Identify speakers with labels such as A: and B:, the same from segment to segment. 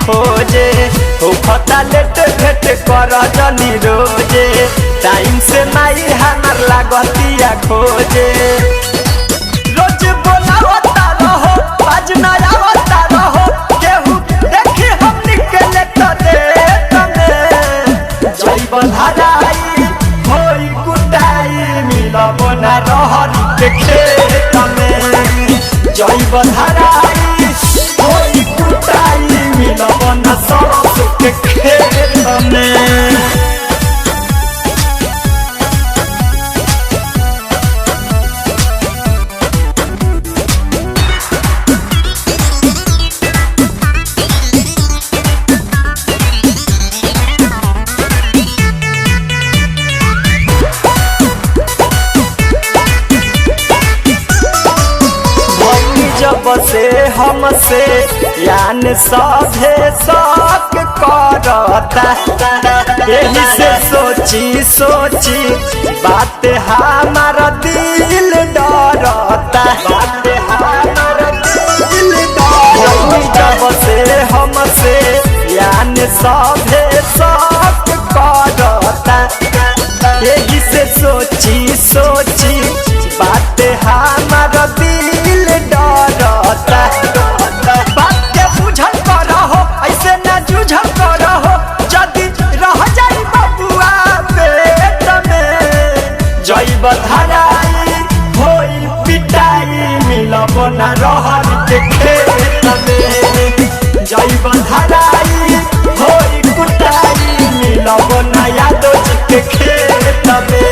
A: खोजे होखता लेट भेट कर जनी रोजे टाइम से माई हमार लागतिया खोजे रोज बोलावता रहो बाजना आवता रहो केहू देखी हम निकले तो दे तमे जइब धराई होई कुटाई मिलब ना रहरी के खेत में जइब धराई होई कुटाई मिलब ना सरसों के खेत में। जब से हमसे यान सभे शक करता यही से सोची सोची बात हमारा दिल डरता जब से हमसे यान सभे शक करता यही से सोची सोची बात हमारा दिल डरता बात के बुझल करहो ऐसे न जुझल करहो जदी रह जाई बबुआ पेट में जइब धराई होई पिटाई मिलब ना रहरी के खेत में जइब धराई होई कुटाई मिलब ना यादव जी के खेत में।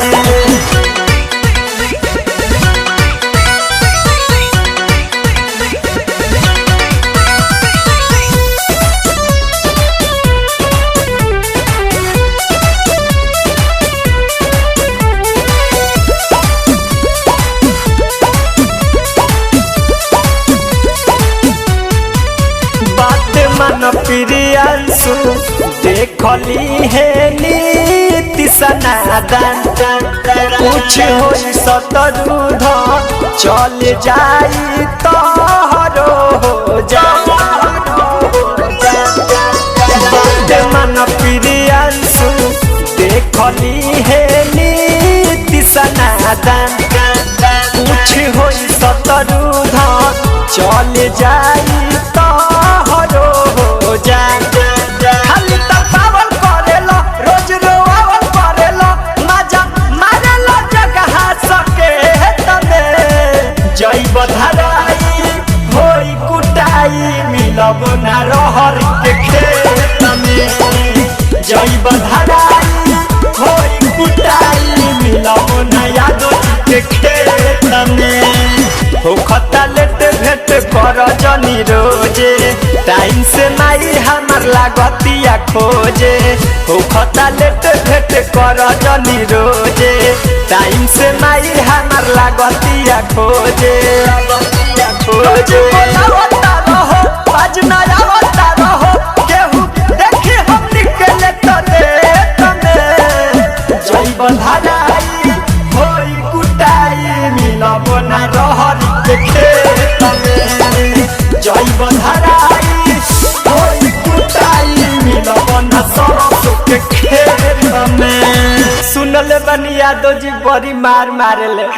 A: मन प्रियांशु देखली है नीति सनातन कुछ होई सतरूध चल जाई तोहरो हो जा मन प्रियांशु देखली है नीति सनातन कुछ होई सतरूध चल जाई तोहरो हो जा खाली तपावल करेलो रोज रोआवल करेलो मजा मारेलो जगह सके तमे जइब धराई होई कुटाई मिलब ना रहरी के खेत में जइब धराई होई कुटाई मिलब ना यादव जी के खेत में होखता लेट भेट कर जनी रोजे टाइम से माई हमार लागतिया खोजे होखता लेट भेट कर जनी रोजे टाइम से माई हमार लागतिया खोजे बोलावता रहो बाजना आवता रहो केहू देखी हम निकले तो दे तमे जइब धराई होई कुटाई मिलब ना रहरी के खेत में जइब धराई होई कुटाई मिलब ना सरसों के खेत में। सुनले बनी यादव जी बड़ी मार मारेले।